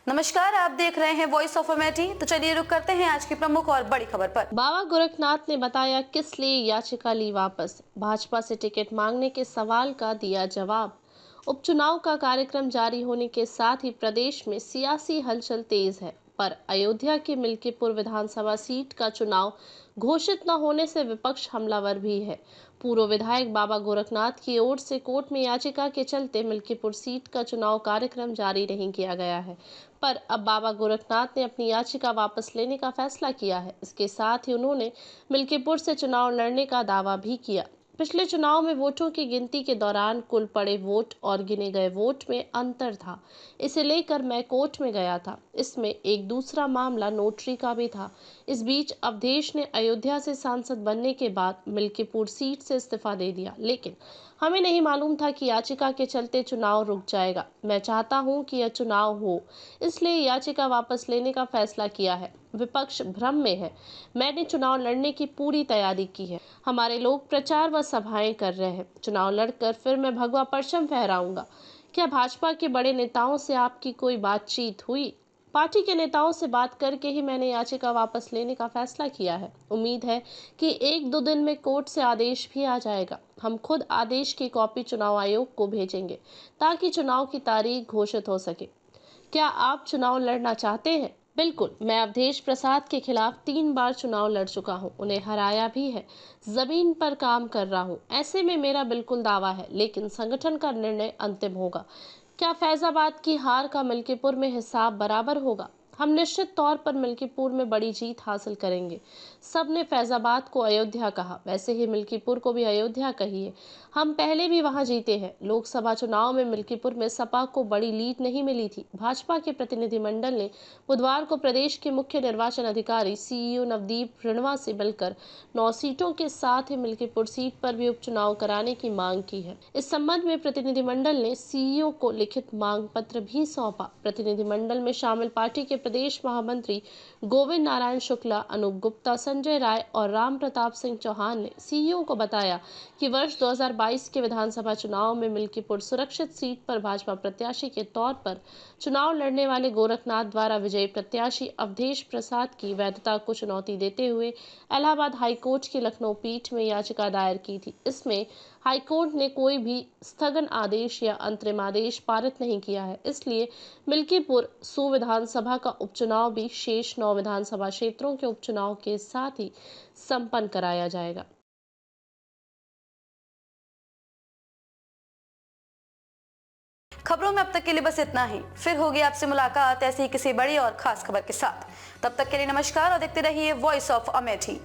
नमस्कार, आप देख रहे हैं वॉइस ऑफ अमेठी। तो चलिए रुक करते हैं आज की प्रमुख और बड़ी खबर पर। बाबा गोरखनाथ ने बताया किस लिए याचिका ली वापस। भाजपा से टिकट मांगने के सवाल का दिया जवाब। उपचुनाव का कार्यक्रम जारी होने के साथ ही प्रदेश में सियासी हलचल तेज है, पर अयोध्या की मिल्कीपुर विधानसभा सीट का चुनाव घोषित न होने से विपक्ष हमलावर भी है। पूर्व विधायक बाबा गोरखनाथ की ओर से कोर्ट में याचिका के चलते मिल्कीपुर सीट का चुनाव कार्यक्रम जारी नहीं किया गया है, पर अब बाबा गोरखनाथ ने अपनी याचिका वापस लेने का फैसला किया है। इसके साथ ही उन्होंने मिल्कीपुर से चुनाव लड़ने का दावा भी किया। पिछले चुनाव में वोटों की गिनती के दौरान कुल पड़े वोट और गिने गए वोट में अंतर था, इसे लेकर मैं कोर्ट में गया था। इसमें एक दूसरा मामला नोटरी का भी था। इस बीच अवधेश ने अयोध्या से सांसद बनने के बाद मिल्कीपुर सीट से इस्तीफा दे दिया, लेकिन हमें नहीं मालूम था कि याचिका के चलते चुनाव रुक जाएगा। मैं चाहता हूं कि यह चुनाव हो, इसलिए याचिका वापस लेने का फैसला किया है। विपक्ष भ्रम में है। मैंने चुनाव लड़ने की पूरी तैयारी की है। हमारे लोग प्रचार व सभाएं कर रहे हैं। चुनाव लड़कर फिर मैं भगवा परचम फहराऊंगा। क्या भाजपा के बड़े नेताओं से आपकी कोई बातचीत हुई? पार्टी के नेताओं से बात करके ही मैंने याचिका वापस लेने का फैसला किया है। उम्मीद है कि एक दो दिन में कोर्ट से आदेश भी आ जाएगा। हम खुद आदेश की कॉपी चुनाव आयोग को भेजेंगे ताकि चुनाव की तारीख घोषित हो सके। क्या आप चुनाव लड़ना चाहते हैं? बिल्कुल, मैं अवधेश प्रसाद के खिलाफ 3 बार चुनाव लड़ चुका हूं, उन्हें हराया भी है। जमीन पर काम कर रहा हूं, ऐसे में मेरा बिल्कुल दावा है, लेकिन संगठन का निर्णय अंतिम होगा। क्या फैजाबाद की हार का मिल्कीपुर में हिसाब बराबर होगा? हम निश्चित तौर पर मिल्कीपुर में बड़ी जीत हासिल करेंगे। सबने फैजाबाद को अयोध्या कहा, वैसे ही मिल्कीपुर को भी अयोध्या कहिए। हम पहले भी वहां जीते हैं। लोकसभा चुनाव में मिल्कीपुर में सपा को बड़ी लीड नहीं मिली थी। भाजपा के प्रतिनिधिमंडल ने बुधवार को प्रदेश के मुख्य निर्वाचन अधिकारी सीईओ नवदीप रिणवा से मिलकर 9 सीटों के साथ ही मिल्कीपुर सीट पर भी उपचुनाव कराने की मांग की है। इस संबंध में प्रतिनिधिमंडल ने सीईओ को लिखित मांग पत्र भी सौंपा। प्रतिनिधिमंडल में शामिल पार्टी के प्रदेश महामंत्री गोविंद नारायण शुक्ला, अनूप गुप्ता, संजय राय और राम प्रताप सिंह चौहान ने सीईओ को बताया कि वर्ष 2022 के विधानसभा चुनाव में मिल्कीपुर सुरक्षित सीट पर भाजपा प्रत्याशी के तौर पर चुनाव लड़ने वाले गोरखनाथ द्वारा विजयी प्रत्याशी अवधेश प्रसाद की वैधता को चुनौती देते हुए इलाहाबाद हाईकोर्ट की लखनऊ पीठ में याचिका दायर की थी। इसमें हाईकोर्ट ने कोई भी स्थगन आदेश या अंतरिम आदेश पारित नहीं किया है, इसलिए मिल्कीपुर सू विधानसभा का उपचुनाव भी शेष 9 विधानसभा क्षेत्रों के उपचुनाव के साथ ही संपन्न कराया जाएगा। खबरों में अब तक के लिए बस इतना ही। फिर होगी आपसे मुलाकात ऐसी ही किसी बड़ी और खास खबर के साथ। तब तक के लिए नमस्कार और देखते रहिए वॉइस ऑफ अमेठी।